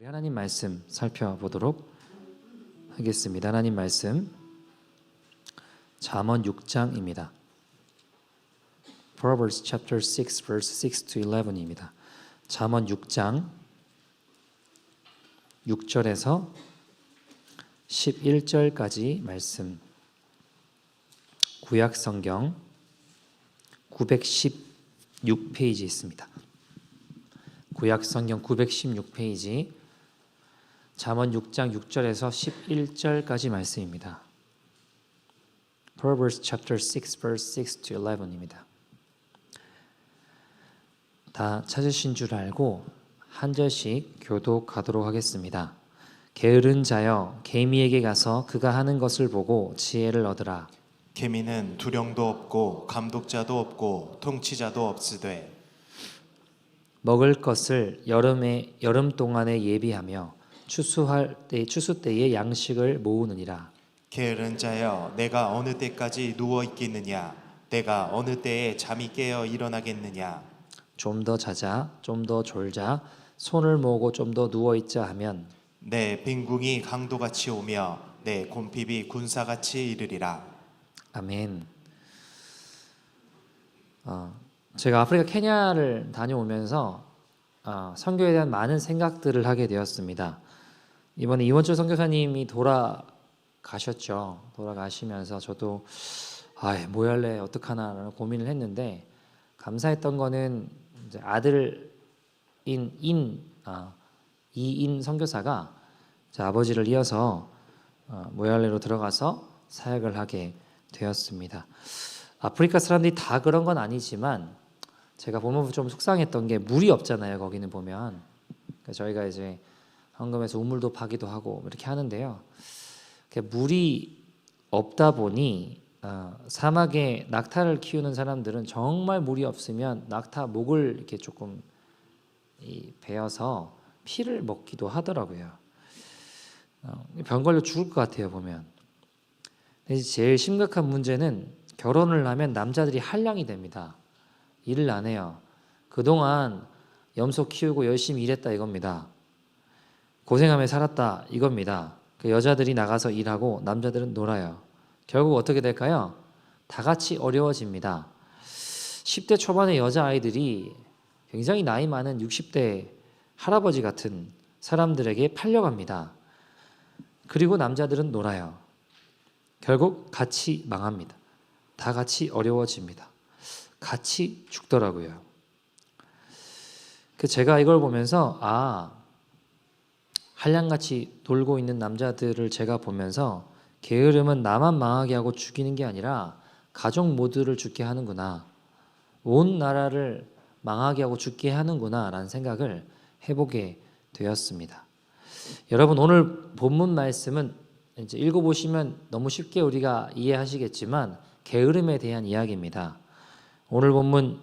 우리 하나님 말씀 살펴보도록 하겠습니다. 하나님 말씀 잠언 6장입니다. Proverbs chapter 6 verse 6 to 11입니다. 잠언 6장 6절에서 11절까지 말씀. 구약 성경 916페이지 있습니다. 구약 성경 916페이지 잠언 6장 6절에서 11절까지 말씀입니다. Proverbs chapter 6 verse 6 to 11입니다. 다 찾으신 줄 알고 한 절씩 교독하도록 하겠습니다. 게으른 자여 개미에게 가서 그가 하는 것을 보고 지혜를 얻으라. 개미는 두령도 없고 감독자도 없고 통치자도 없으되 먹을 것을 여름 동안에 예비하며 추수 때에 양식을 모으느니라. 게으른 자여 내가 어느 때까지 누워 있겠느냐 내가 어느 때에 잠이 깨어 일어나겠느냐. 좀 더 자자 좀 더 졸자 손을 모으고 좀 더 누워 있자 하면 내 빈궁이 강도같이 오며 내 곰핍이 군사같이 이르리라. 아멘. 제가 아프리카 케냐를 다녀오면서 선교에 대한 많은 생각들을 하게 되었습니다. 이번에 이원철 선교사님이 돌아가셨죠. 돌아가시면서 저도 뭐 할래 어떡하나라는 고민을 했는데, 감사했던 거는 이제 아들인 이인 선교사가 제 아버지를 이어서 모얄레로 들어가서 사역을 하게 되었습니다. 아프리카 사람들이 다 그런 건 아니지만 제가 보면 좀 속상했던 게 물이 없잖아요. 거기는 보면 그러니까 저희가 이제 헌금해서 우물도 파기도 하고 이렇게 하는데요. 물이 없다 보니 사막에 낙타를 키우는 사람들은 정말 물이 없으면 낙타 목을 이렇게 조금 베어서 피를 먹기도 하더라고요. 병 걸려 죽을 것 같아요 보면. 제일 심각한 문제는 결혼을 하면 남자들이 한량이 됩니다. 일을 안 해요. 그동안 염소 키우고 열심히 일했다 이겁니다. 고생하며 살았다 이겁니다. 여자들이 나가서 일하고 남자들은 놀아요. 결국 어떻게 될까요? 다 같이 어려워집니다. 10대 초반의 여자아이들이 굉장히 나이 많은 60대 할아버지 같은 사람들에게 팔려갑니다. 그리고 남자들은 놀아요. 결국 같이 망합니다. 다 같이 어려워집니다. 같이 죽더라고요. 제가 이걸 보면서 한량같이 돌고 있는 남자들을 제가 보면서 게으름은 나만 망하게 하고 죽이는 게 아니라 가족 모두를 죽게 하는구나. 온 나라를 망하게 하고 죽게 하는구나 라는 생각을 해보게 되었습니다. 여러분, 오늘 본문 말씀은 이제 읽어보시면 너무 쉽게 우리가 이해하시겠지만 게으름에 대한 이야기입니다. 오늘 본문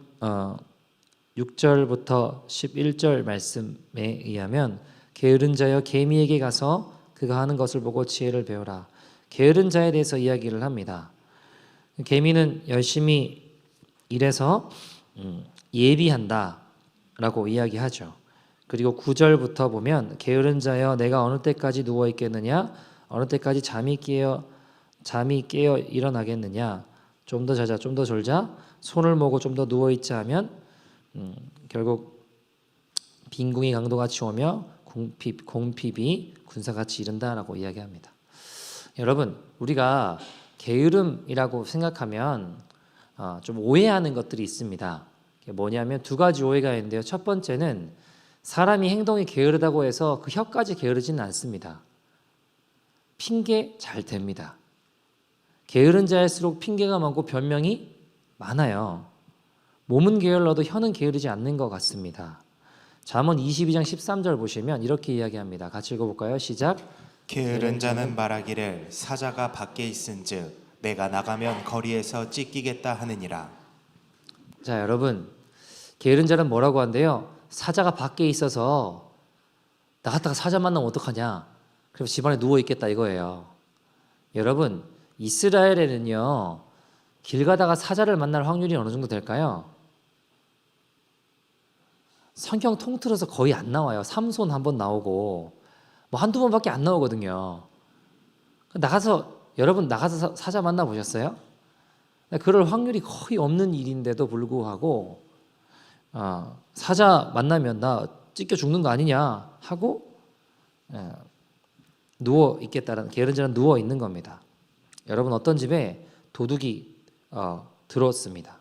6절부터 11절 말씀에 의하면 게으른 자여 개미에게 가서 그가 하는 것을 보고 지혜를 배우라. 게으른 자에 대해서 이야기를 합니다. 개미는 열심히 일해서 예비한다 라고 이야기하죠. 그리고 9절부터 보면 게으른 자여 내가 어느 때까지 누워 있겠느냐 어느 때까지 잠이 깨어 일어나겠느냐. 좀 더 자자 좀 더 졸자 손을 모고 좀 더 누워 있자 하면 결국 빈궁이 강도같이 오며 곰핍이 군사같이 이른다라고 이야기합니다. 여러분, 우리가 게으름이라고 생각하면 좀 오해하는 것들이 있습니다. 뭐냐면 두 가지 오해가 있는데요. 첫 번째는 사람이 행동이 게으르다고 해서 그 혀까지 게으르지는 않습니다. 핑계 잘 댑니다. 게으른 자일수록 핑계가 많고 변명이 많아요. 몸은 게을러도 혀는 게으르지 않는 것 같습니다. 잠언 22장 13절 보시면 이렇게 이야기합니다. 같이 읽어볼까요? 시작. 게으른 자는 말하기를 사자가 밖에 있은즉 내가 나가면 거리에서 찢기겠다 하느니라. 자, 여러분, 게으른 자는 뭐라고 한대요? 사자가 밖에 있어서 나갔다가 사자 만나면 어떡하냐? 그럼 집안에 누워 있겠다 이거예요. 여러분, 이스라엘에는요 길 가다가 사자를 만날 확률이 어느 정도 될까요? 성경 통틀어서 거의 안 나와요. 삼손 한 번 나오고 뭐 한두 번밖에 안 나오거든요. 여러분 나가서 사자 만나 보셨어요? 그럴 확률이 거의 없는 일인데도 불구하고 사자 만나면 나 찢겨 죽는 거 아니냐 하고 누워 있겠다라는 게으른자는 누워 있는 겁니다. 여러분 어떤 집에 도둑이 들어왔습니다.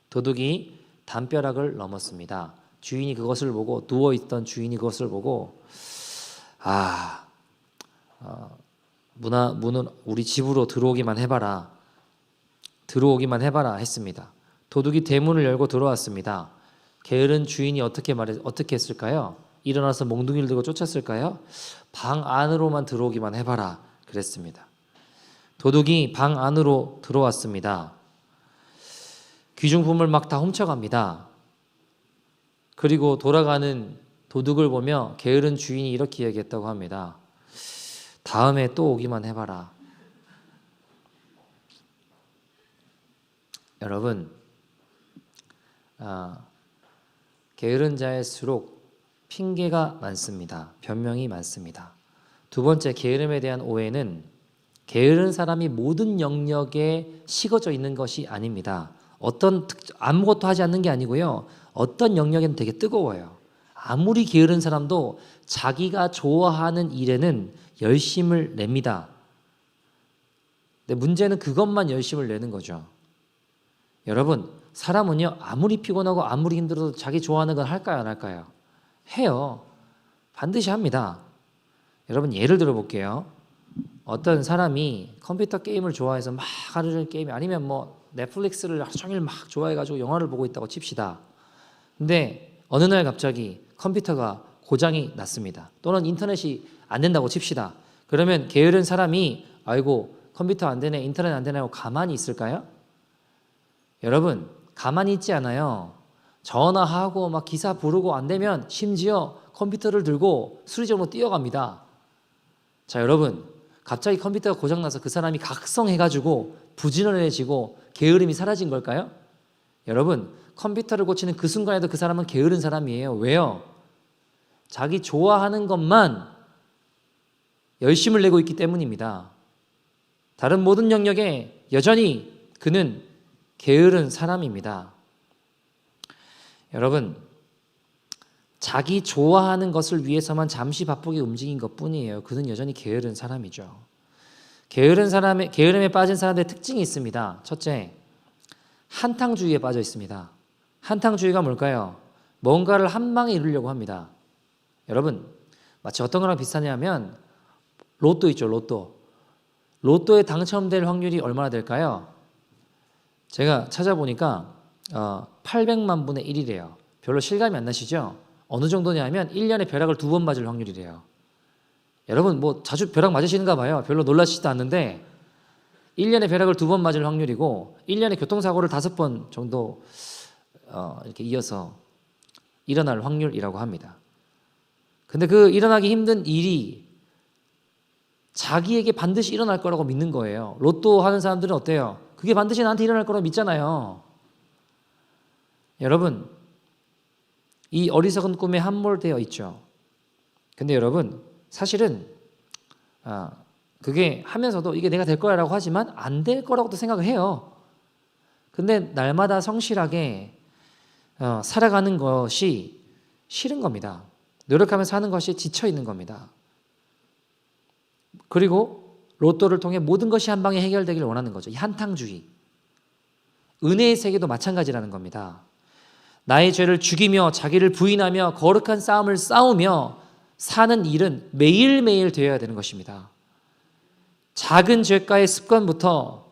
도둑이 담벼락을 넘었습니다. 주인이 그것을 보고 누워 있던 주인이 그것을 보고 문은 우리 집으로 들어오기만 해봐라 했습니다. 도둑이 대문을 열고 들어왔습니다. 게으른 주인이 어떻게 했을까요? 일어나서 몽둥이를 들고 쫓았을까요? 방 안으로만 들어오기만 해봐라 그랬습니다. 도둑이 방 안으로 들어왔습니다. 귀중품을 막 다 훔쳐갑니다. 그리고 돌아가는 도둑을 보며 게으른 주인이 이렇게 얘기했다고 합니다. 다음에 또 오기만 해봐라. 여러분, 게으른 자일수록 핑계가 많습니다. 변명이 많습니다. 두 번째, 게으름에 대한 오해는 게으른 사람이 모든 영역에 식어져 있는 것이 아닙니다. 아무것도 하지 않는 게 아니고요. 어떤 영역에는 되게 뜨거워요. 아무리 게으른 사람도 자기가 좋아하는 일에는 열심을 냅니다. 근데 문제는 그것만 열심을 내는 거죠. 여러분, 사람은요, 아무리 피곤하고 아무리 힘들어도 자기 좋아하는 건 할까요, 안 할까요? 해요. 반드시 합니다. 여러분, 예를 들어 볼게요. 어떤 사람이 컴퓨터 게임을 좋아해서 막 하루 종일 게임, 아니면 뭐 넷플릭스를 하루 종일 막 좋아해가지고 영화를 보고 있다고 칩시다. 근데 어느 날 갑자기 컴퓨터가 고장이 났습니다. 또는 인터넷이 안 된다고 칩시다. 그러면 게으른 사람이 아이고 컴퓨터 안 되네, 인터넷 안 되네 하고 가만히 있을까요? 여러분, 가만히 있지 않아요. 전화하고 막 기사 부르고 안 되면 심지어 컴퓨터를 들고 수리점으로 뛰어갑니다. 자, 여러분, 갑자기 컴퓨터가 고장나서 그 사람이 각성해가지고 부지런해지고 게으름이 사라진 걸까요? 여러분, 컴퓨터를 고치는 그 순간에도 그 사람은 게으른 사람이에요. 왜요? 자기 좋아하는 것만 열심을 내고 있기 때문입니다. 다른 모든 영역에 여전히 그는 게으른 사람입니다. 여러분, 자기 좋아하는 것을 위해서만 잠시 바쁘게 움직인 것뿐이에요. 그는 여전히 게으른 사람이죠. 게으름에 빠진 사람들의 특징이 있습니다. 첫째, 한탕주의에 빠져 있습니다. 한탕주의가 뭘까요? 뭔가를 한 방에 이루려고 합니다. 여러분, 마치 어떤 거랑 비슷하냐면 로또 있죠, 로또. 로또에 당첨될 확률이 얼마나 될까요? 제가 찾아보니까 800만 분의 1이래요. 별로 실감이 안 나시죠? 어느 정도냐면 1년에 벼락을 2번 맞을 확률이래요. 여러분 뭐 자주 벼락 맞으시는가 봐요. 별로 놀라시지도 않는데 1년에 벼락을 2번 맞을 확률이고 1년에 교통사고를 5번 정도 이렇게 이어서 일어날 확률이라고 합니다. 근데 그 일어나기 힘든 일이 자기에게 반드시 일어날 거라고 믿는 거예요. 로또 하는 사람들은 어때요? 그게 반드시 나한테 일어날 거라고 믿잖아요. 여러분, 이 어리석은 꿈에 함몰되어 있죠. 근데 여러분, 사실은 그게 하면서도 이게 내가 될 거라고 하지만 안 될 거라고도 생각을 해요. 근데 날마다 성실하게 살아가는 것이 싫은 겁니다. 노력하면서 하는 것이 지쳐 있는 겁니다. 그리고 로또를 통해 모든 것이 한 방에 해결되기를 원하는 거죠. 이 한탕주의. 은혜의 세계도 마찬가지라는 겁니다. 나의 죄를 죽이며 자기를 부인하며 거룩한 싸움을 싸우며 사는 일은 매일매일 되어야 되는 것입니다. 작은 죄악과의 습관부터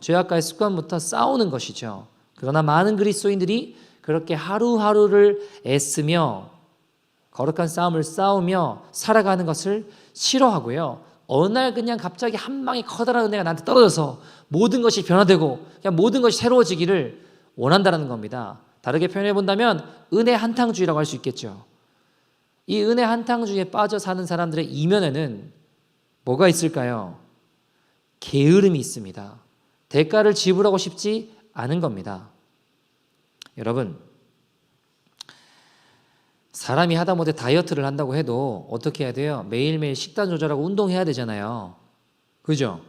싸우는 것이죠. 그러나 많은 그리스도인들이 그렇게 하루하루를 애쓰며 거룩한 싸움을 싸우며 살아가는 것을 싫어하고요. 어느 날 그냥 갑자기 한 방에 커다란 은혜가 나한테 떨어져서 모든 것이 변화되고 그냥 모든 것이 새로워지기를 원한다는 겁니다. 다르게 표현해 본다면 은혜 한탕주의라고 할 수 있겠죠. 이 은혜 한탕주의에 빠져 사는 사람들의 이면에는 뭐가 있을까요? 게으름이 있습니다. 대가를 지불하고 싶지 않은 겁니다. 여러분, 사람이 하다못해 다이어트를 한다고 해도 어떻게 해야 돼요? 매일매일 식단 조절하고 운동해야 되잖아요. 그죠?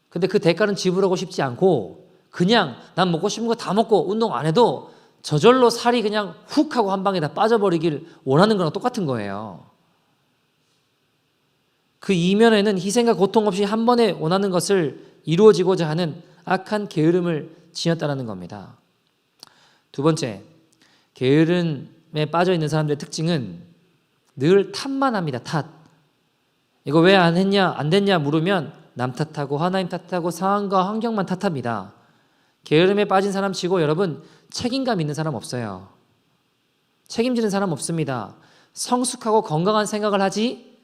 근데 그 대가는 지불하고 싶지 않고 그냥 난 먹고 싶은 거 다 먹고 운동 안 해도 저절로 살이 그냥 훅 하고 한 방에 다 빠져버리길 원하는 거랑 똑같은 거예요. 그 이면에는 희생과 고통 없이 한 번에 원하는 것을 이루어지고자 하는 악한 게으름을 지녔다는 겁니다. 두 번째, 게으름에 빠져 있는 사람들의 특징은 늘 탓만 합니다. 탓. 이거 왜 안 했냐, 안 됐냐 물으면 남 탓하고 하나님 탓하고 상황과 환경만 탓합니다. 게으름에 빠진 사람 치고 여러분 책임감 있는 사람 없어요. 책임지는 사람 없습니다. 성숙하고 건강한 생각을 하지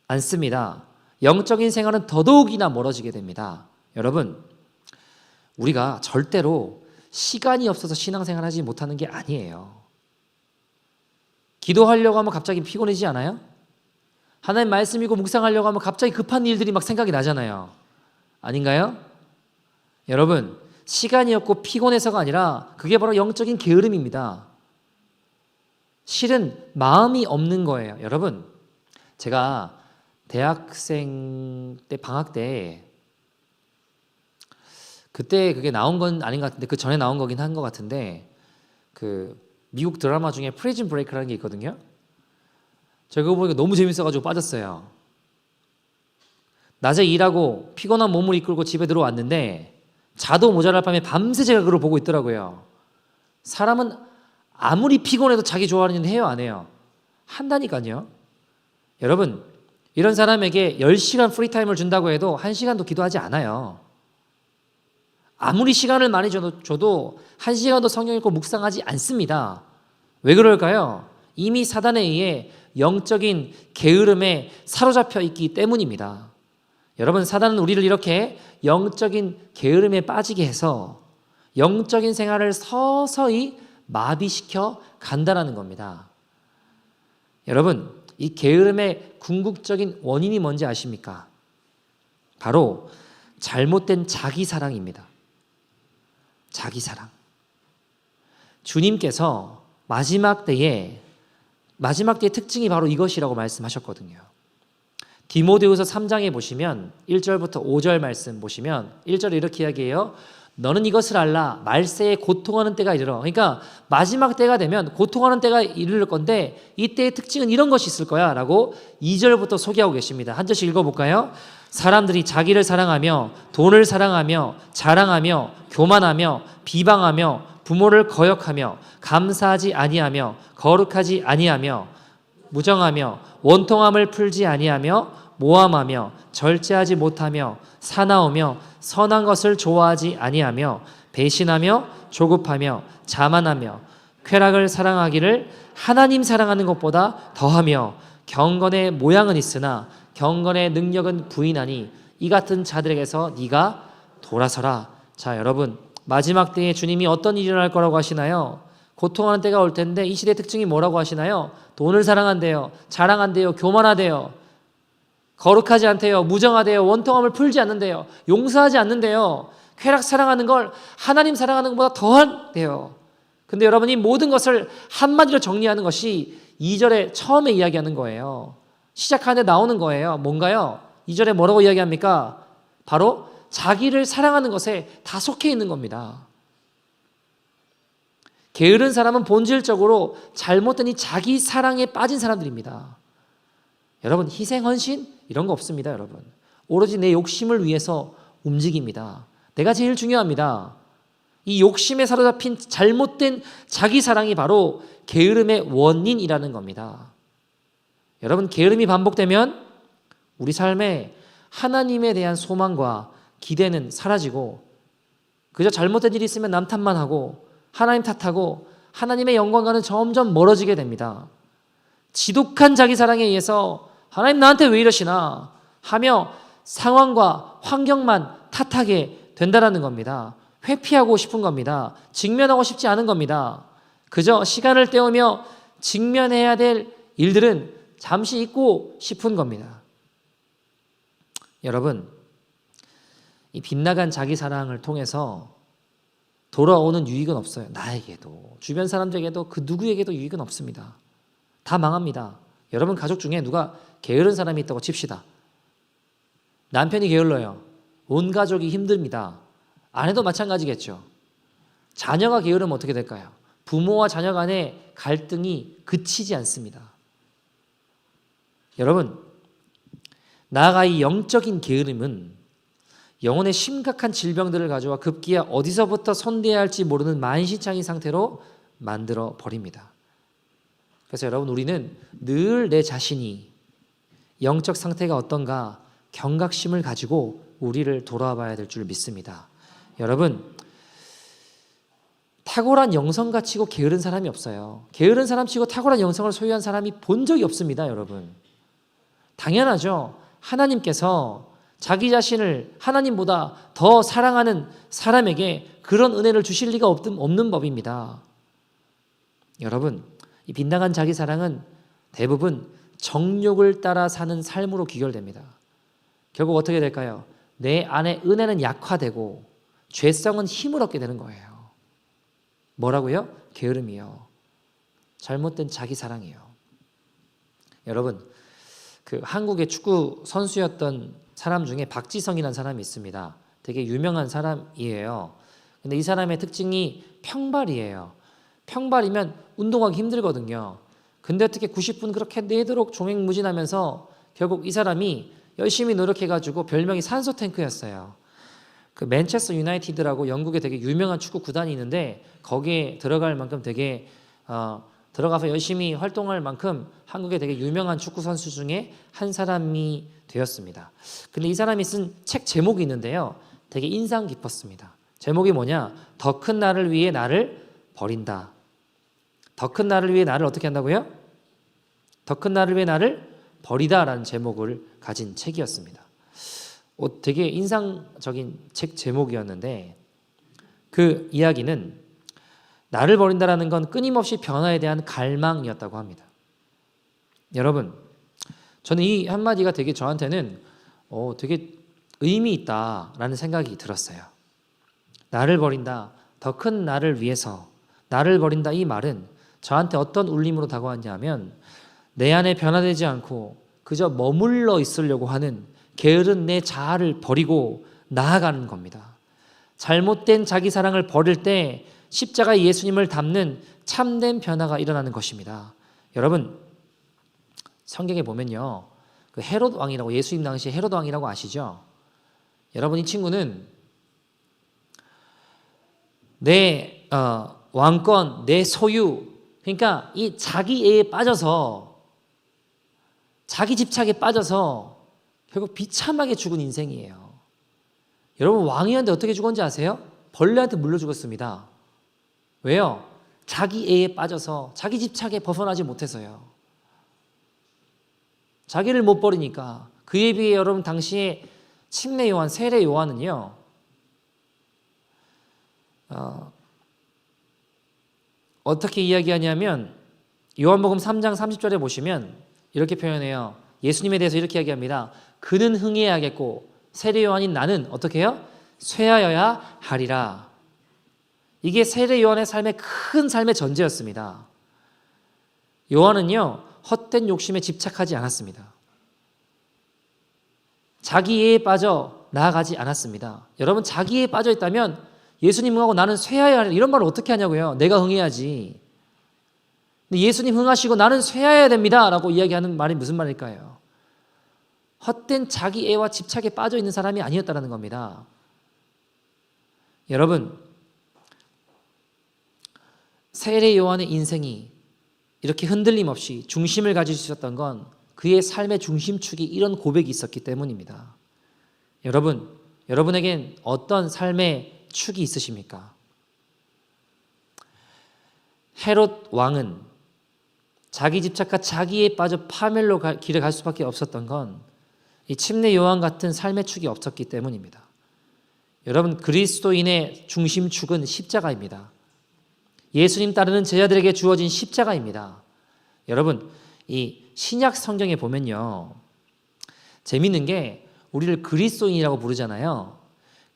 않습니다. 영적인 생활은 더더욱이나 멀어지게 됩니다. 여러분, 우리가 절대로 시간이 없어서 신앙생활 하지 못하는 게 아니에요. 기도하려고 하면 갑자기 피곤해지지 않아요? 하나님 말씀 읽고 묵상하려고 하면 갑자기 급한 일들이 막 생각이 나잖아요. 아닌가요? 여러분, 시간이 없고 피곤해서가 아니라 그게 바로 영적인 게으름입니다. 실은 마음이 없는 거예요. 여러분, 제가 대학생 때 방학 때 그때 그게 나온 건 아닌 것 같은데 그 전에 나온 거긴 한 것 같은데 그 미국 드라마 중에 프리즌 브레이크라는 게 있거든요. 제가 그거 보니까 너무 재밌어가지고 빠졌어요. 낮에 일하고 피곤한 몸을 이끌고 집에 들어왔는데 자도 모자랄 밤에 밤새 제가 그걸 보고 있더라고요. 사람은 아무리 피곤해도 자기 좋아하는 일 해요, 안 해요? 한다니까요. 여러분, 이런 사람에게 10시간 프리타임을 준다고 해도 1시간도 기도하지 않아요. 아무리 시간을 많이 줘도 1시간도 성경 읽고 묵상하지 않습니다. 왜 그럴까요? 이미 사단에 의해 영적인 게으름에 사로잡혀 있기 때문입니다. 여러분, 사단은 우리를 이렇게 영적인 게으름에 빠지게 해서 영적인 생활을 서서히 마비시켜 간다라는 겁니다. 여러분, 이 게으름의 궁극적인 원인이 뭔지 아십니까? 바로 잘못된 자기사랑입니다. 자기사랑. 주님께서 마지막 때의 특징이 바로 이것이라고 말씀하셨거든요. 디모데후서 3장에 보시면 1절부터 5절 말씀 보시면 1절에 이렇게 이야기해요. 너는 이것을 알라. 말세에 고통하는 때가 이르러. 그러니까 마지막 때가 되면 고통하는 때가 이르를 건데 이때의 특징은 이런 것이 있을 거야 라고 2절부터 소개하고 계십니다. 한 절씩 읽어볼까요? 사람들이 자기를 사랑하며 돈을 사랑하며 자랑하며 교만하며 비방하며 부모를 거역하며 감사하지 아니하며 거룩하지 아니하며 무정하며 원통함을 풀지 아니하며 모함하며 절제하지 못하며 사나우며 선한 것을 좋아하지 아니하며 배신하며 조급하며 자만하며 쾌락을 사랑하기를 하나님 사랑하는 것보다 더하며 경건의 모양은 있으나 경건의 능력은 부인하니 이 같은 자들에게서 네가 돌아서라. 자, 여러분, 마지막 때에 주님이 어떤 일이 일어날 거라고 하시나요? 고통하는 때가 올 텐데 이 시대의 특징이 뭐라고 하시나요? 돈을 사랑한대요. 자랑한대요. 교만하대요. 거룩하지 않대요. 무정하대요. 원통함을 풀지 않는데요. 용서하지 않는데요. 쾌락 사랑하는 걸 하나님 사랑하는 것보다 더한대요. 근데 여러분, 이 모든 것을 한마디로 정리하는 것이 2절에 처음에 이야기하는 거예요. 시작하는데 나오는 거예요. 뭔가요? 2절에 뭐라고 이야기합니까? 바로 자기를 사랑하는 것에 다 속해 있는 겁니다. 게으른 사람은 본질적으로 잘못된 이 자기 사랑에 빠진 사람들입니다. 여러분, 희생, 헌신 이런 거 없습니다. 여러분, 오로지 내 욕심을 위해서 움직입니다. 내가 제일 중요합니다. 이 욕심에 사로잡힌 잘못된 자기 사랑이 바로 게으름의 원인이라는 겁니다. 여러분, 게으름이 반복되면 우리 삶에 하나님에 대한 소망과 기대는 사라지고 그저 잘못된 일이 있으면 남 탓만 하고 하나님 탓하고 하나님의 영광과는 점점 멀어지게 됩니다. 지독한 자기 사랑에 의해서 하나님 나한테 왜 이러시나 하며 상황과 환경만 탓하게 된다는 겁니다. 회피하고 싶은 겁니다. 직면하고 싶지 않은 겁니다. 그저 시간을 때우며 직면해야 될 일들은 잠시 잊고 싶은 겁니다. 여러분, 이 빗나간 자기 사랑을 통해서 돌아오는 유익은 없어요. 나에게도, 주변 사람들에게도, 그 누구에게도 유익은 없습니다. 다 망합니다. 여러분 가족 중에 누가 게으른 사람이 있다고 칩시다. 남편이 게을러요. 온 가족이 힘듭니다. 아내도 마찬가지겠죠. 자녀가 게으르면 어떻게 될까요? 부모와 자녀 간의 갈등이 그치지 않습니다. 여러분, 나아가 이 영적인 게으름은 영혼의 심각한 질병들을 가져와 급기야 어디서부터 손대야 할지 모르는 만신창이 상태로 만들어 버립니다. 그래서 여러분, 우리는 늘 내 자신이 영적 상태가 어떤가 경각심을 가지고 우리를 돌아봐야 될 줄 믿습니다. 여러분, 탁월한 영성가 치고 게으른 사람이 없어요. 게으른 사람 치고 탁월한 영성을 소유한 사람이 본 적이 없습니다. 여러분, 당연하죠. 하나님께서 자기 자신을 하나님보다 더 사랑하는 사람에게 그런 은혜를 주실 리가 없는 법입니다. 여러분, 이 빗나간 자기 사랑은 대부분 정욕을 따라 사는 삶으로 귀결됩니다. 결국 어떻게 될까요? 내 안에 은혜는 약화되고 죄성은 힘을 얻게 되는 거예요. 뭐라고요? 게으름이요. 잘못된 자기 사랑이요. 여러분, 그 한국의 축구 선수였던 사람 중에 박지성이라는 사람이 있습니다. 되게 유명한 사람이에요. 근데 이 사람의 특징이 평발이에요. 평발이면 운동하기 힘들거든요. 근데 어떻게 90분 그렇게 내도록 종횡무진하면서 결국 이 사람이 열심히 노력해가지고 별명이 산소 탱크였어요. 그 맨체스터 유나이티드라고 영국에 되게 유명한 축구 구단이 있는데 거기에 들어갈 만큼 되게 들어가서 열심히 활동할 만큼 한국의 되게 유명한 축구 선수 중에 한 사람이 되었습니다. 근데 이 사람이 쓴 책 제목이 있는데요, 되게 인상 깊었습니다. 제목이 뭐냐? 더 큰 나를 위해 나를 버린다. 더 큰 나를 위해 나를 어떻게 한다고요? 더 큰 나를 위해 나를 버리다라는 제목을 가진 책이었습니다. 되게 인상적인 책 제목이었는데 그 이야기는 나를 버린다라는 건 끊임없이 변화에 대한 갈망이었다고 합니다. 여러분, 저는 이 한마디가 되게 저한테는 되게 의미 있다라는 생각이 들었어요. 나를 버린다, 더 큰 나를 위해서 나를 버린다, 이 말은 저한테 어떤 울림으로 다가왔냐면 내 안에 변화되지 않고 그저 머물러 있으려고 하는 게으른 내 자아를 버리고 나아가는 겁니다. 잘못된 자기 사랑을 버릴 때 십자가에 예수님을 담는 참된 변화가 일어나는 것입니다. 여러분, 성경에 보면요, 그 헤롯 왕이라고, 예수님 당시에 헤롯 왕이라고 아시죠? 여러분, 이 친구는 내 왕권, 내 소유, 그러니까 이 자기애에 빠져서, 자기 집착에 빠져서 결국 비참하게 죽은 인생이에요. 여러분, 왕이었는데 어떻게 죽었는지 아세요? 벌레한테 물려 죽었습니다. 왜요? 자기애에 빠져서, 자기 집착에 벗어나지 못해서요. 자기를 못 버리니까. 그에 비해 여러분, 당시에 침례 요한, 세례 요한은요, 어떻게 이야기하냐면 요한복음 3장 30절에 보시면 이렇게 표현해요. 예수님에 대해서 이렇게 이야기합니다. 그는 흥해야겠고 세례 요한인 나는 어떻게 해요? 쇠하여야 하리라. 이게 세례 요한의 큰 삶의 전제였습니다. 요한은요, 헛된 욕심에 집착하지 않았습니다. 자기애에 빠져 나아가지 않았습니다. 여러분, 자기애에 빠져 있다면 예수님 흥하고 나는 쇠하여야 하리라, 이런 말을 어떻게 하냐고요? 내가 흥해야지. 근데 예수님 흥하시고 나는 쇠하여야 됩니다 라고 이야기하는 말이 무슨 말일까요? 헛된 자기애와 집착에 빠져 있는 사람이 아니었다는 겁니다. 여러분, 세례 요한의 인생이 이렇게 흔들림 없이 중심을 가질 수 있었던 건 그의 삶의 중심축이 이런 고백이 있었기 때문입니다. 여러분, 여러분에겐 어떤 삶의 축이 있으십니까? 헤롯 왕은 자기 집착과 자기에 빠져 파멸로 길을 갈 수밖에 없었던 건 이 침례 요한 같은 삶의 축이 없었기 때문입니다. 여러분, 그리스도인의 중심축은 십자가입니다. 예수님 따르는 제자들에게 주어진 십자가입니다. 여러분, 이 신약 성경에 보면요, 재밌는 게 우리를 그리스도인이라고 부르잖아요.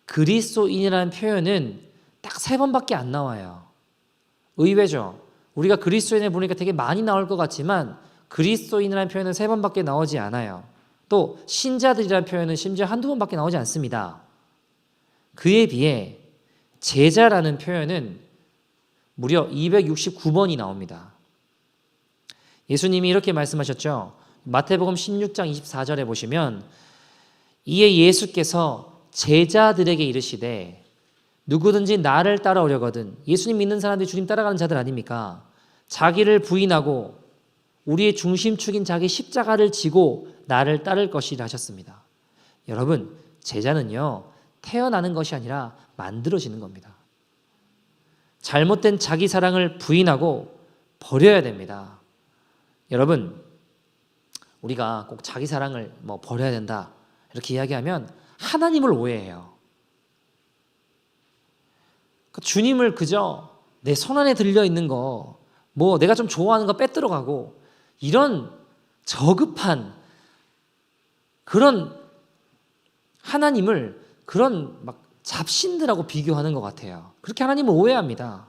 그리스도인이라는 표현은 딱 3번밖에 안 나와요. 의외죠. 우리가 그리스도인을 보니까 되게 많이 나올 것 같지만 그리스도인이라는 표현은 3번밖에 나오지 않아요. 또 신자들이라는 표현은 심지어 한두 번밖에 나오지 않습니다. 그에 비해 제자라는 표현은 무려 269번이 나옵니다. 예수님이 이렇게 말씀하셨죠. 마태복음 16장 24절에 보시면 이에 예수께서 제자들에게 이르시되 누구든지 나를 따라오려거든, 예수님 믿는 사람들이 주님 따라가는 자들 아닙니까? 자기를 부인하고 우리의 중심축인 자기 십자가를 지고 나를 따를 것이라 하셨습니다. 여러분, 제자는요 태어나는 것이 아니라 만들어지는 겁니다. 잘못된 자기 사랑을 부인하고 버려야 됩니다. 여러분, 우리가 꼭 자기 사랑을 버려야 된다 이렇게 이야기하면 하나님을 오해해요. 주님을 그저 내 손안에 들려 있는 거, 내가 좀 좋아하는 거 빼들어가고 이런 저급한 그런 하나님을 그런 잡신들하고 비교하는 것 같아요. 그렇게 하나님을 오해합니다.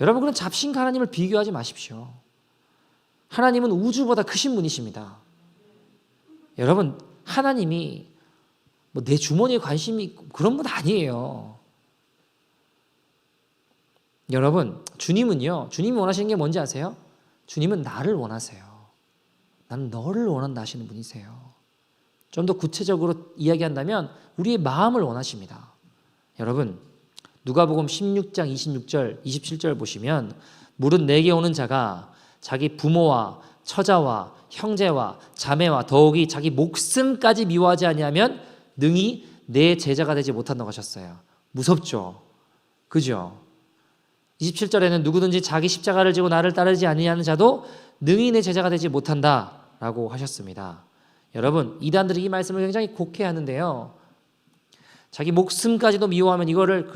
여러분, 그런 잡신과 하나님을 비교하지 마십시오. 하나님은 우주보다 크신 분이십니다. 여러분, 하나님이 내 주머니에 관심이 있고 그런 분 아니에요. 여러분, 주님이 원하시는 게 뭔지 아세요? 주님은 나를 원하세요. 나는 너를 원한다 하시는 분이세요. 좀 더 구체적으로 이야기한다면 우리의 마음을 원하십니다. 여러분, 누가복음 16장 26절 27절 보시면 무릇 내게 오는 자가 자기 부모와 처자와 형제와 자매와 더욱이 자기 목숨까지 미워하지 아니하면 능히 내 제자가 되지 못한다고 하셨어요. 무섭죠? 그죠? 27절에는 누구든지 자기 십자가를 지고 나를 따르지 아니하는 자도 능히 내 제자가 되지 못한다라고 하셨습니다. 여러분, 이단들이 이 말씀을 굉장히 곡해하는데요. 자기 목숨까지도 미워하면 이거를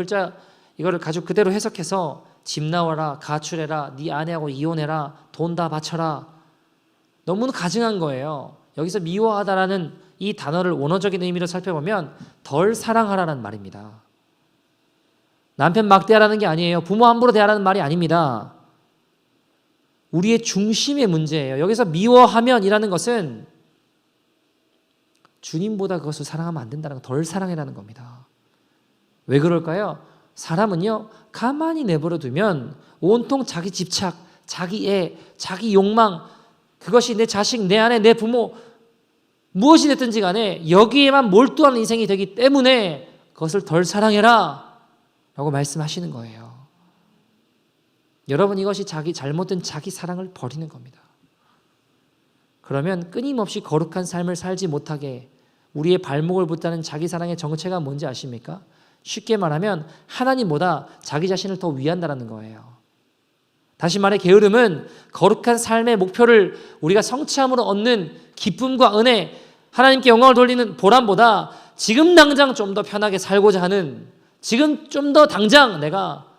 가지고 그대로 해석해서 집 나와라, 가출해라, 네 아내하고 이혼해라, 돈 다 바쳐라. 너무 가증한 거예요. 여기서 미워하다라는 이 단어를 원어적인 의미로 살펴보면 덜 사랑하라는 말입니다. 남편 막 대하라는 게 아니에요. 부모 함부로 대하라는 말이 아닙니다. 우리의 중심의 문제예요. 여기서 미워하면이라는 것은 주님보다 그것을 사랑하면 안 된다는 거, 덜 사랑해라는 겁니다. 왜 그럴까요? 사람은요 가만히 내버려 두면 온통 자기 집착, 자기 애, 자기 욕망, 그것이 내 자식, 내 아내, 내 부모 무엇이 됐든지 간에 여기에만 몰두하는 인생이 되기 때문에 그것을 덜 사랑해라 라고 말씀하시는 거예요. 여러분, 이것이 잘못된 자기 사랑을 버리는 겁니다. 그러면 끊임없이 거룩한 삶을 살지 못하게 우리의 발목을 붙다는 자기 사랑의 정체가 뭔지 아십니까? 쉽게 말하면 하나님보다 자기 자신을 더 위한다는 거예요. 다시 말해 게으름은 거룩한 삶의 목표를 우리가 성취함으로 얻는 기쁨과 은혜, 하나님께 영광을 돌리는 보람보다 지금 당장 좀 더 편하게 살고자 하는, 지금 좀 더 당장 내가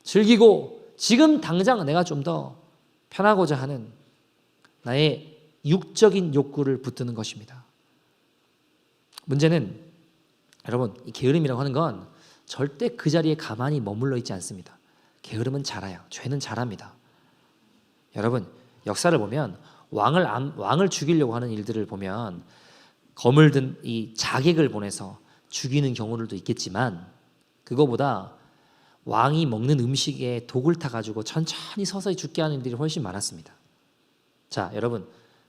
즐기고 지금 당장 내가 좀 더 편하고자 하는 나의 육적인 욕구를 붙드는 것입니다. 문제는 여러분, 이 게으름이라고 하는 건 절대 그 자리에 가만히 머물러 있지 않습니다. 게으름은 잘해요. 죄는 잘합니다. 여러분, 역사를 보면 왕을 죽이려고 하는 일들을 보면 검을 든 이 자객을 보내서 죽이는 경우들도 있겠지만 그거보다 왕이 먹는 음식에 독을 타가지고 천천히 서서히 죽게 하는 일들이 훨씬 많았습니다. 자, 여러분,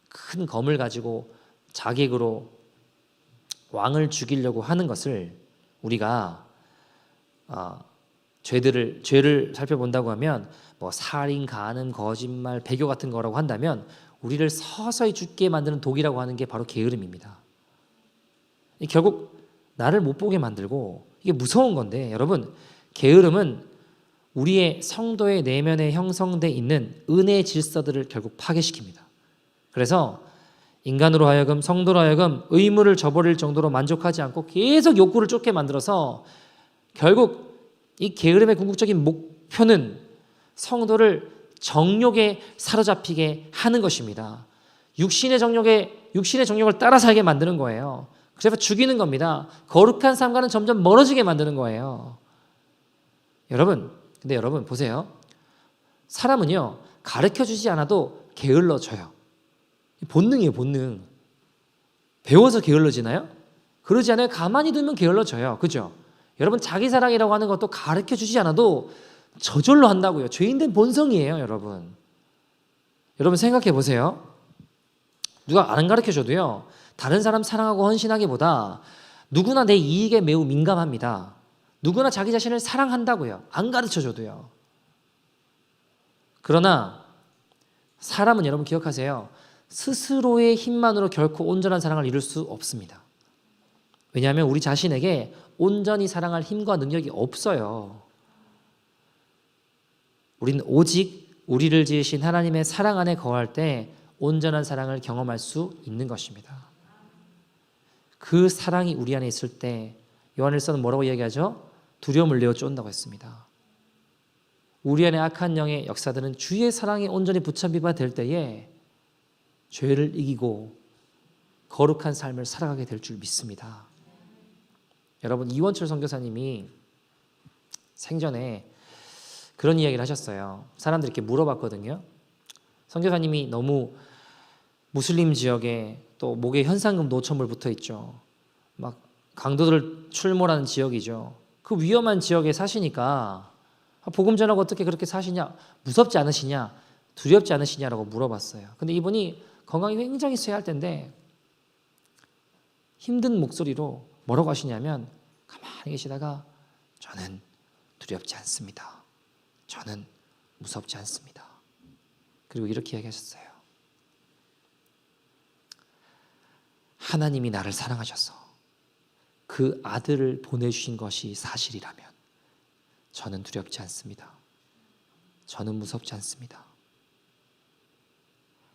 큰 검을 가지고 자객으로 왕을 죽이려고 하는 것을 우리가 죄를 살펴본다고 하면 살인, 간음, 거짓말, 배교 같은 거라고 한다면 우리를 서서히 죽게 만드는 독이라고 하는 게 바로 게으름입니다. 결국 나를 못 보게 만들고 이게 무서운 건데, 여러분, 게으름은 우리의 성도의 내면에 형성돼 있는 은혜의 질서들을 결국 파괴시킵니다. 그래서 인간으로 하여금, 성도로 하여금 의무를 저버릴 정도로 만족하지 않고 계속 욕구를 쫓게 만들어서 결국 이 게으름의 궁극적인 목표는 성도를 정욕에 사로잡히게 하는 것입니다. 육신의 정욕을 따라 살게 만드는 거예요. 그래서 죽이는 겁니다. 거룩한 삶과는 점점 멀어지게 만드는 거예요. 여러분, 근데 여러분 보세요. 사람은요, 가르쳐주지 않아도 게을러져요. 본능이에요, 본능. 배워서 게을러지나요? 그러지 않아요. 가만히 두면 게을러져요. 그죠? 여러분, 자기 사랑이라고 하는 것도 가르쳐주지 않아도 저절로 한다고요. 죄인된 본성이에요, 여러분. 여러분 생각해 보세요. 누가 안 가르쳐줘도요, 다른 사람 사랑하고 헌신하기보다 누구나 내 이익에 매우 민감합니다. 누구나 자기 자신을 사랑한다고요. 안 가르쳐줘도요. 그러나 사람은 여러분 기억하세요. 스스로의 힘만으로 결코 온전한 사랑을 이룰 수 없습니다. 왜냐하면 우리 자신에게 온전히 사랑할 힘과 능력이 없어요. 우리는 오직 우리를 지으신 하나님의 사랑 안에 거할 때 온전한 사랑을 경험할 수 있는 것입니다. 그 사랑이 우리 안에 있을 때 요한일서는 뭐라고 이야기하죠? 두려움을 내어 쫓는다고 했습니다. 우리 안에 악한 영의 역사들은 주의 사랑에 온전히 붙잡히게 될 때에 죄를 이기고 거룩한 삶을 살아가게 될 줄 믿습니다. 여러분, 이원철 선교사님이 생전에 그런 이야기를 하셨어요. 사람들이 이렇게 물어봤거든요. 선교사님이 너무 무슬림 지역에 또 목에 현상금 노천물 붙어 있죠. 막 강도들 출몰하는 지역이죠. 그 위험한 지역에 사시니까 복음 전하고 어떻게 그렇게 사시냐? 무섭지 않으시냐? 두렵지 않으시냐라고 물어봤어요. 근데 이분이 건강이 굉장히 쇠할 텐데 힘든 목소리로 뭐라고 하시냐면 가만히 계시다가 저는 두렵지 않습니다. 저는 무섭지 않습니다. 그리고 이렇게 이야기하셨어요. 하나님이 나를 사랑하셔서 그 아들을 보내주신 것이 사실이라면 저는 두렵지 않습니다. 저는 무섭지 않습니다.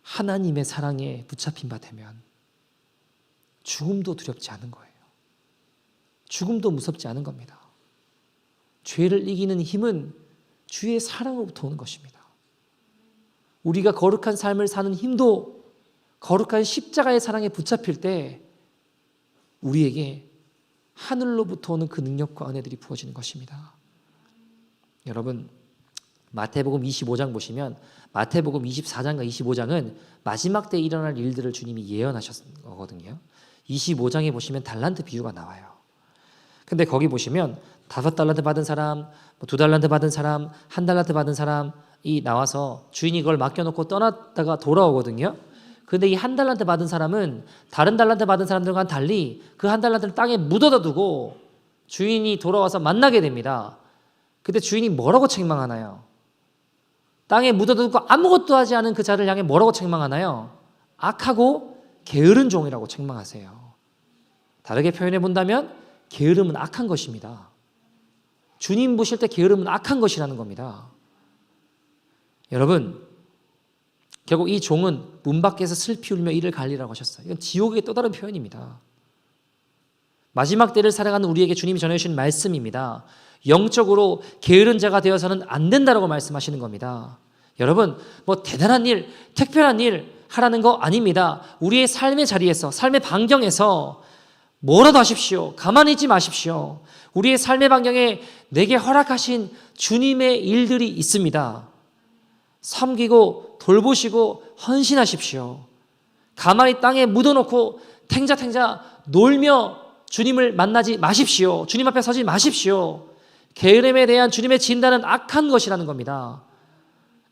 하나님의 사랑에 붙잡힌 바 되면 죽음도 두렵지 않은 거예요. 죽음도 무섭지 않은 겁니다. 죄를 이기는 힘은 주의 사랑으로부터 오는 것입니다. 우리가 거룩한 삶을 사는 힘도 거룩한 십자가의 사랑에 붙잡힐 때 우리에게 하늘로부터 오는 그 능력과 은혜들이 부어지는 것입니다. 여러분, 마태복음 25장 보시면 마태복음 24장과 25장은 마지막 때 일어날 일들을 주님이 예언하셨거든요. 25장에 보시면 달란트 비유가 나와요. 근데 거기 보시면 5달란트 받은 사람, 2달란트 받은 사람, 1달란트 받은 사람이 나와서 주인이 그걸 맡겨놓고 떠났다가 돌아오거든요. 근데 이 1달란트 받은 사람은 다른 달란트 받은 사람들과는 달리 그 1달란트를 땅에 묻어다 두고 주인이 돌아와서 만나게 됩니다. 그때 주인이 뭐라고 책망하나요? 땅에 묻어다 두고 아무것도 하지 않은 그 자를 향해 뭐라고 책망하나요? 악하고 게으른 종이라고 책망하세요. 다르게 표현해 본다면 게으름은 악한 것입니다. 주님 보실 때 게으름은 악한 것이라는 겁니다. 여러분, 결국 이 종은 문 밖에서 슬피 울며 이를 갈리라고 하셨어요. 이건 지옥의 또 다른 표현입니다. 마지막 때를 살아가는 우리에게 주님이 전해주신 말씀입니다. 영적으로 게으른 자가 되어서는 안 된다라고 말씀하시는 겁니다. 여러분, 뭐 대단한 일, 특별한 일 하라는 거 아닙니다. 우리의 삶의 자리에서, 삶의 반경에서 뭐라도 하십시오. 가만히 있지 마십시오. 우리의 삶의 반경에 내게 허락하신 주님의 일들이 있습니다. 섬기고 돌보시고 헌신하십시오. 가만히 땅에 묻어놓고 탱자탱자 놀며 주님을 만나지 마십시오. 주님 앞에 서지 마십시오. 게으름에 대한 주님의 진단은 악한 것이라는 겁니다.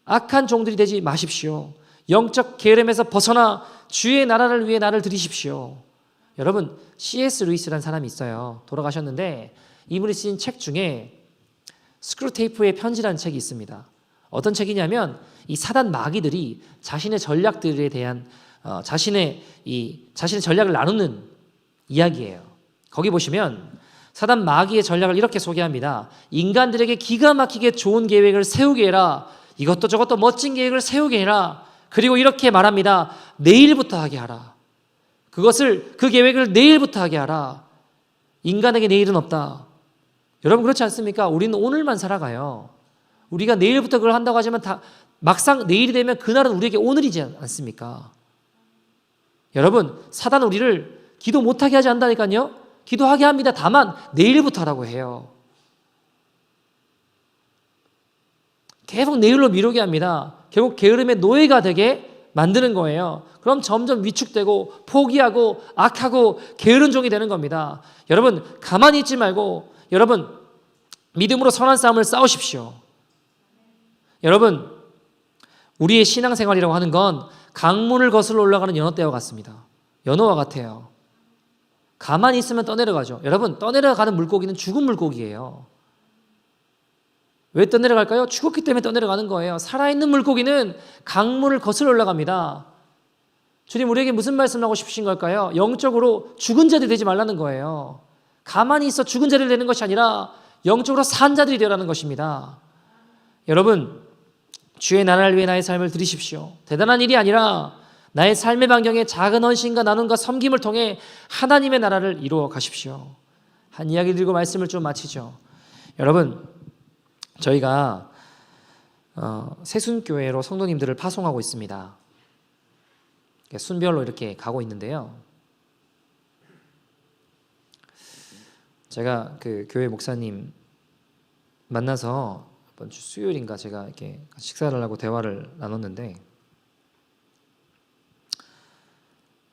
악한 종들이 되지 마십시오. 영적 게으름에서 벗어나 주의 나라를 위해 나를 드리십시오. 여러분, C.S. 루이스라는 사람이 있어요. 돌아가셨는데 이분이 쓰신 책 중에 스크루테이프의 편지라는 책이 있습니다. 어떤 책이냐면 이 사단 마귀들이 자신의 전략들에 대한 자신의 전략을 나누는 이야기예요. 거기 보시면 사단 마귀의 전략을 이렇게 소개합니다. 인간들에게 기가 막히게 좋은 계획을 세우게 해라. 이것도 저것도 멋진 계획을 세우게 해라. 그리고 이렇게 말합니다. 내일부터 하게 하라. 그 계획을 내일부터 하게 하라. 인간에게 내일은 없다. 여러분, 그렇지 않습니까? 우리는 오늘만 살아가요. 우리가 내일부터 그걸 한다고 하지만 막상 내일이 되면 그날은 우리에게 오늘이지 않습니까? 여러분, 사단은 우리를 기도 못하게 하지 않는다니까요. 기도하게 합니다. 다만 내일부터 하라고 해요. 계속 내일로 미루게 합니다. 결국 게으름의 노예가 되게 만드는 거예요. 그럼 점점 위축되고 포기하고 악하고 게으른 종이 되는 겁니다. 여러분 가만히 있지 말고 여러분 믿음으로 선한 싸움을 싸우십시오. 여러분 우리의 신앙생활이라고 하는 건 강문을 거슬러 올라가는 연어떼와 같습니다. 연어와 같아요. 가만히 있으면 떠내려가죠. 여러분 떠내려가는 물고기는 죽은 물고기예요. 왜 떠내려갈까요? 죽었기 때문에 떠내려가는 거예요. 살아있는 물고기는 강물을 거슬러 올라갑니다. 주님 우리에게 무슨 말씀하고 싶으신 걸까요? 영적으로 죽은 자들이 되지 말라는 거예요. 가만히 있어 죽은 자들이 되는 것이 아니라 영적으로 산 자들이 되라는 것입니다. 여러분 주의 나라를 위해 나의 삶을 드리십시오. 대단한 일이 아니라 나의 삶의 반경에 작은 헌신과 나눔과 섬김을 통해 하나님의 나라를 이루어 가십시오. 한 이야기 드리고 말씀을 좀 마치죠. 여러분 저희가 새순교회로 성도님들을 파송하고 있습니다. 순별로 이렇게 가고 있는데요. 제가 그 교회 목사님 만나서 이번 주 수요일인가 제가 이렇게 식사를 하고 대화를 나눴는데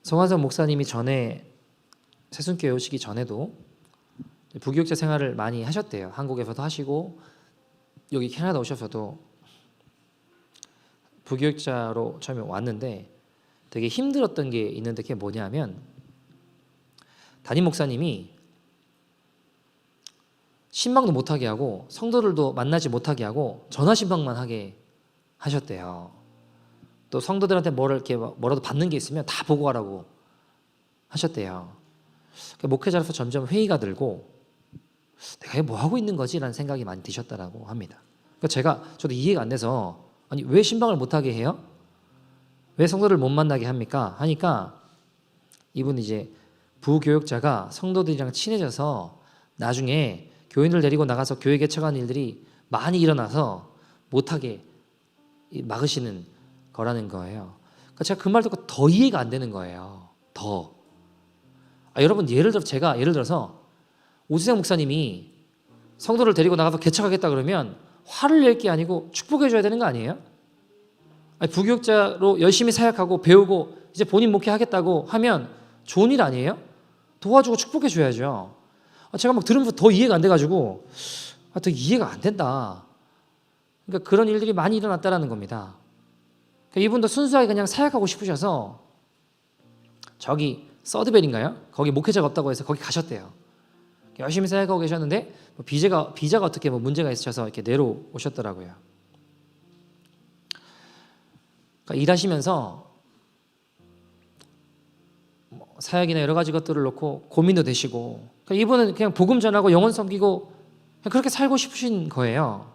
성환선 목사님이 전에 새순교회 오시기 전에도 부교육자 생활을 많이 하셨대요. 한국에서도 하시고 여기 캐나다 오셔서도 부교육자로 처음에 왔는데 되게 힘들었던 게 있는데 그게 뭐냐면 담임 목사님이 신방도 못하게 하고 성도들도 만나지 못하게 하고 전화 신방만 하게 하셨대요. 또 성도들한테 뭐라도 받는 게 있으면 다 보고 가라고 하셨대요. 목회자로서 점점 회의가 들고 내가 뭐 하고 있는 거지? 라는 생각이 많이 드셨다라고 합니다. 저도 이해가 안 돼서 아니 왜 신방을 못하게 해요? 왜 성도를 못 만나게 합니까? 하니까 이분 이제 부교육자가 성도들이랑 친해져서 나중에 교인들 데리고 나가서 교회 개척하는 일들이 많이 일어나서 못하게 막으시는 거라는 거예요. 제가 그 말 듣고 더 이해가 안 되는 거예요. 더. 여러분 예를 들어서 오수생 목사님이 성도를 데리고 나가서 개척하겠다 그러면 화를 낼 게 아니고 축복해 줘야 되는 거 아니에요? 부교육자로 열심히 사역하고 배우고 이제 본인 목회하겠다고 하면 좋은 일 아니에요? 도와주고 축복해 줘야죠. 제가 막 들으면서 더 이해가 안 돼가지고 더 이해가 안 된다. 그러니까 그런 일들이 많이 일어났다라는 겁니다. 이분도 순수하게 그냥 사역하고 싶으셔서 저기 서드벨인가요? 거기 목회자가 없다고 해서 거기 가셨대요. 열심히 사역하고 계셨는데 비자가 어떻게 문제가 있으셔서 이렇게 내려오셨더라고요. 그러니까 일하시면서 사역이나 여러 가지 것들을 놓고 고민도 되시고 이분은 그냥 복음 전하고 영혼 섬기고 그렇게 살고 싶으신 거예요.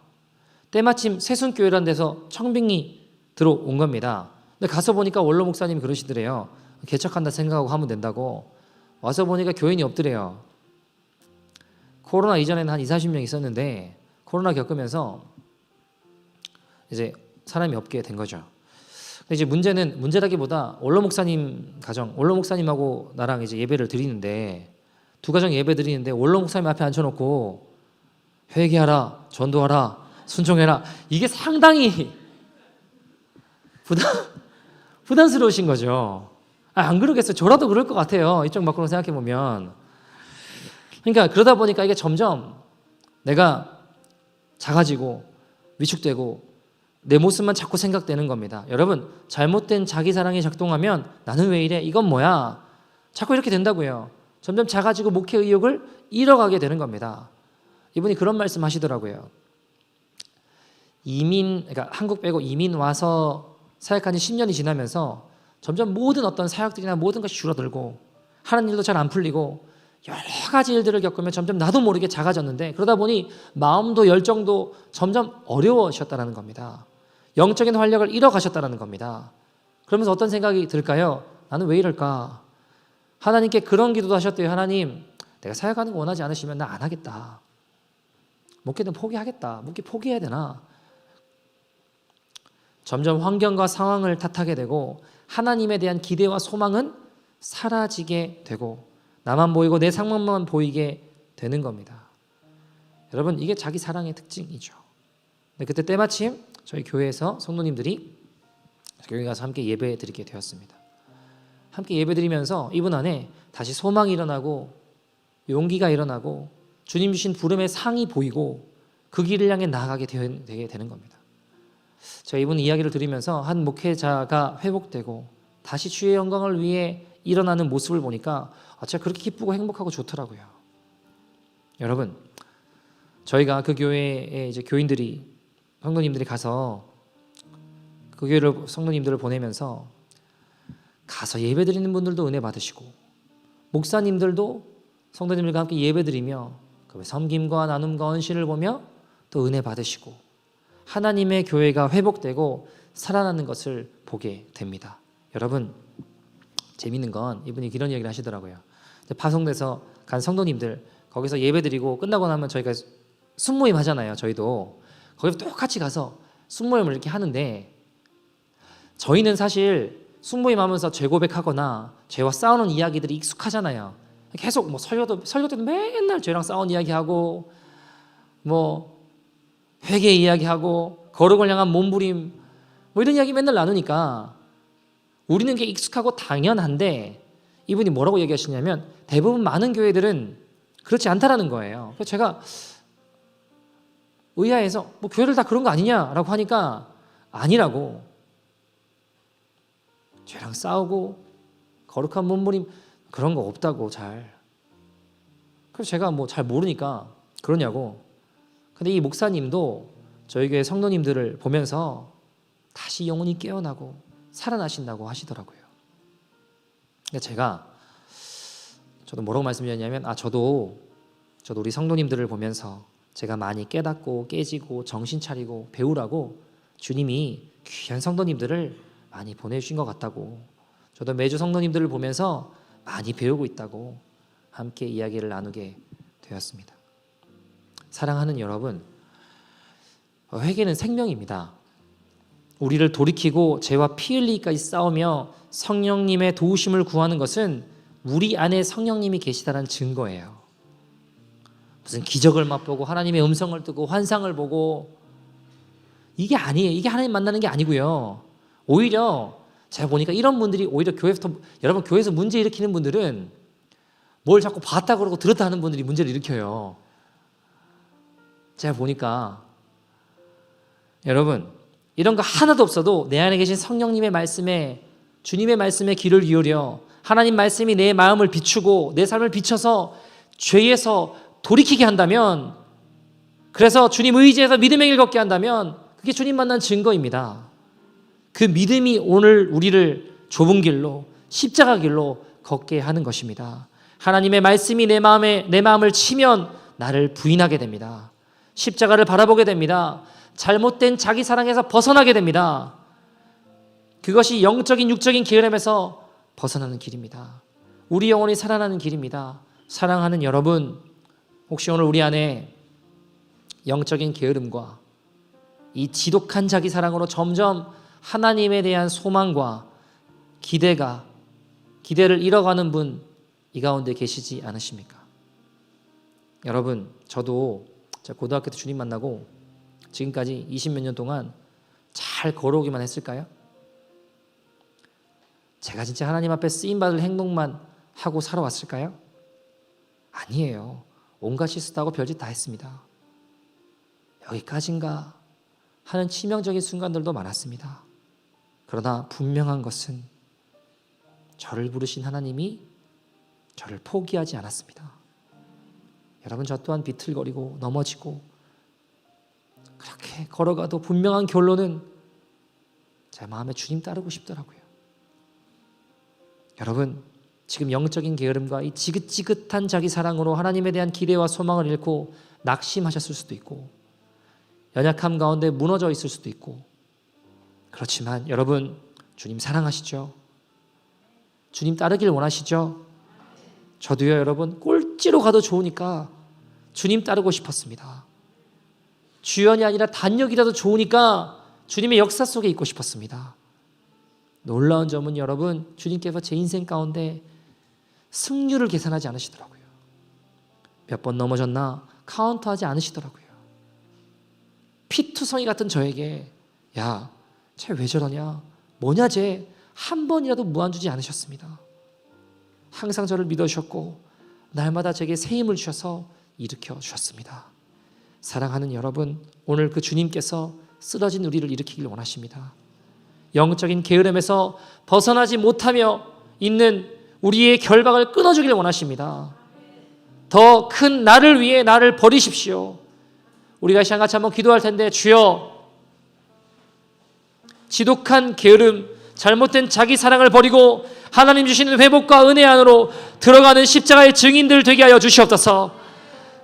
때마침 새순교회라는 데서 청빙이 들어온 겁니다. 근데 가서 보니까 원로 목사님이 그러시더래요. 개척한다 생각하고 하면 된다고. 와서 보니까 교인이 없더래요. 코로나 이전에는 한 20-30명 있었는데 코로나 겪으면서 이제 사람이 없게 된 거죠. 근데 이제 문제라기보다 원로 목사님하고 나랑 이제 예배를 드리는데 두 가정 예배 드리는데 원로 목사님 앞에 앉혀놓고 회개하라, 전도하라, 순종해라. 이게 상당히 부담스러우신 거죠. 안 그러겠어요. 저라도 그럴 것 같아요. 이쪽 밖으로 생각해 보면. 그러니까 그러다 보니까 이게 점점 내가 작아지고 위축되고 내 모습만 자꾸 생각되는 겁니다. 여러분 잘못된 자기 사랑이 작동하면 나는 왜 이래? 이건 뭐야? 자꾸 이렇게 된다고요. 점점 작아지고 목회 의욕을 잃어가게 되는 겁니다. 이분이 그런 말씀 하시더라고요. 그러니까 한국 빼고 이민 와서 사역한 지 10년이 지나면서 점점 모든 어떤 사역들이나 모든 것이 줄어들고 하는 일도 잘 안 풀리고 여러 가지 일들을 겪으면 점점 나도 모르게 작아졌는데 그러다 보니 마음도 열정도 점점 어려워지셨다는 겁니다. 영적인 활력을 잃어가셨다는 겁니다. 그러면서 어떤 생각이 들까요? 나는 왜 이럴까? 하나님께 그런 기도도 하셨대요. 하나님, 내가 사역하는 거 원하지 않으시면 나 안 하겠다. 목회는 포기하겠다. 목회 포기해야 되나? 점점 환경과 상황을 탓하게 되고 하나님에 대한 기대와 소망은 사라지게 되고 나만 보이고 내 상황만 보이게 되는 겁니다. 여러분 이게 자기 사랑의 특징이죠. 근데 그때 때마침 저희 교회에서 성도님들이 교회 가서 함께 예배 드리게 되었습니다. 함께 예배 드리면서 이분 안에 다시 소망이 일어나고 용기가 일어나고 주님 주신 부름의 상이 보이고 그 길을 향해 나아가게 되게 되는 겁니다. 제가 이분 이야기를 들으면서 한 목회자가 회복되고 다시 주의 영광을 위해 일어나는 모습을 보니까 제가 그렇게 기쁘고 행복하고 좋더라고요. 여러분, 저희가 그 교회에 이제 교인들이 성도님들이 가서 그 교회를 성도님들을 보내면서 가서 예배드리는 분들도 은혜 받으시고 목사님들도 성도님들과 함께 예배드리며 그 섬김과 나눔과 헌신을 보며 또 은혜 받으시고 하나님의 교회가 회복되고 살아나는 것을 보게 됩니다. 여러분, 재밌는 건 이분이 이런 얘기를 하시더라고요. 파송돼서 간 성도님들 거기서 예배드리고 끝나고 나면 저희가 순모임 하잖아요. 저희도 거기서 똑같이 가서 순모임을 이렇게 하는데 저희는 사실 순모임 하면서 죄 고백하거나 죄와 싸우는 이야기들이 익숙하잖아요. 계속 뭐 설교 때도 맨날 죄랑 싸운 이야기하고 뭐 회개 이야기하고 거룩을 향한 몸부림 뭐 이런 이야기 맨날 나누니까 우리는 그게 익숙하고 당연한데 이분이 뭐라고 얘기하시냐면 대부분 많은 교회들은 그렇지 않다라는 거예요. 그래서 제가 의아해서 뭐 교회들 다 그런 거 아니냐라고 하니까 아니라고. 죄랑 싸우고 거룩한 몸부림 그런 거 없다고 잘. 그래서 제가 뭐 잘 모르니까 그러냐고. 근데 이 목사님도 저희 교회 성도님들을 보면서 다시 영혼이 깨어나고 살아나신다고 하시더라고요. 제가 저도 뭐라고 말씀드렸냐면 저도 우리 성도님들을 보면서 제가 많이 깨닫고 깨지고 정신 차리고 배우라고 주님이 귀한 성도님들을 많이 보내주신 것 같다고 저도 매주 성도님들을 보면서 많이 배우고 있다고 함께 이야기를 나누게 되었습니다. 사랑하는 여러분, 회개는 생명입니다. 우리를 돌이키고 죄와 피 흘리기까지 싸우며 성령님의 도우심을 구하는 것은 우리 안에 성령님이 계시다는 증거예요. 무슨 기적을 맛보고 하나님의 음성을 듣고 환상을 보고 이게 아니에요. 이게 하나님 만나는 게 아니고요. 오히려 제가 보니까 이런 분들이 오히려 여러분 교회에서 문제 일으키는 분들은 뭘 자꾸 봤다 그러고 들었다 하는 분들이 문제를 일으켜요. 제가 보니까 여러분 이런 거 하나도 없어도 내 안에 계신 성령님의 말씀에 주님의 말씀에 귀를 기울여 하나님 말씀이 내 마음을 비추고 내 삶을 비춰서 죄에서 돌이키게 한다면 그래서 주님 의지해서 믿음의 길 걷게 한다면 그게 주님 만난 증거입니다. 그 믿음이 오늘 우리를 좁은 길로 십자가 길로 걷게 하는 것입니다. 하나님의 말씀이 내 마음을 치면 나를 부인하게 됩니다. 십자가를 바라보게 됩니다. 잘못된 자기 사랑에서 벗어나게 됩니다. 그것이 영적인 육적인 게으름에서 벗어나는 길입니다. 우리 영혼이 살아나는 길입니다. 사랑하는 여러분, 혹시 오늘 우리 안에 영적인 게으름과 이 지독한 자기 사랑으로 점점 하나님에 대한 소망과 기대를 잃어가는 분 이 가운데 계시지 않으십니까? 여러분, 저도 제가 고등학교 때 주님 만나고 지금까지 20몇 년 동안 잘 걸어오기만 했을까요? 제가 진짜 하나님 앞에 쓰임받을 행동만 하고 살아왔을까요? 아니에요. 온갖 실수도 별짓 다 했습니다. 여기까지인가 하는 치명적인 순간들도 많았습니다. 그러나 분명한 것은 저를 부르신 하나님이 저를 포기하지 않았습니다. 여러분, 저 또한 비틀거리고 넘어지고 그렇게 걸어가도 분명한 결론은 제 마음에 주님 따르고 싶더라고요. 여러분, 지금 영적인 게으름과 이 지긋지긋한 자기 사랑으로 하나님에 대한 기대와 소망을 잃고 낙심하셨을 수도 있고 연약함 가운데 무너져 있을 수도 있고 그렇지만 여러분, 주님 사랑하시죠? 주님 따르길 원하시죠? 저도요, 여러분, 꼴찌로 가도 좋으니까 주님 따르고 싶었습니다. 주연이 아니라 단역이라도 좋으니까 주님의 역사 속에 있고 싶었습니다. 놀라운 점은 여러분, 주님께서 제 인생 가운데 승률을 계산하지 않으시더라고요. 몇 번 넘어졌나 카운트하지 않으시더라고요. 피투성이 같은 저에게 야, 쟤 왜 저러냐? 뭐냐 쟤? 한 번이라도 무안주지 않으셨습니다. 항상 저를 믿어주셨고 날마다 제게 새 힘을 주셔서 일으켜 주셨습니다. 사랑하는 여러분, 오늘 그 주님께서 쓰러진 우리를 일으키길 원하십니다. 영적인 게으름에서 벗어나지 못하며 있는 우리의 결박을 끊어주길 원하십니다. 더 큰 나를 위해 나를 버리십시오. 우리가 시간 같이 한번 기도할 텐데, 주여, 지독한 게으름, 잘못된 자기 사랑을 버리고 하나님 주시는 회복과 은혜 안으로 들어가는 십자가의 증인들 되게 하여 주시옵소서.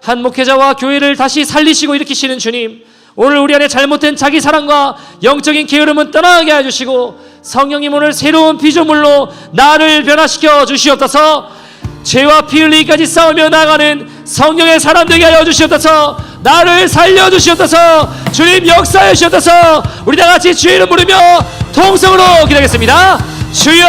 한 목회자와 교회를 다시 살리시고 일으키시는 주님, 오늘 우리 안에 잘못된 자기 사랑과 영적인 게으름은 떠나게 해주시고 성령님 오늘 새로운 피조물로 나를 변화시켜 주시옵소서. 죄와 피 흘리기까지 싸우며 나아가는 성령의 사람 되게 하여 주시옵소서. 나를 살려주시옵소서. 주님 역사해 주시옵소서. 우리 다같이 주의 이름 부르며 통성으로 기도하겠습니다. 주여.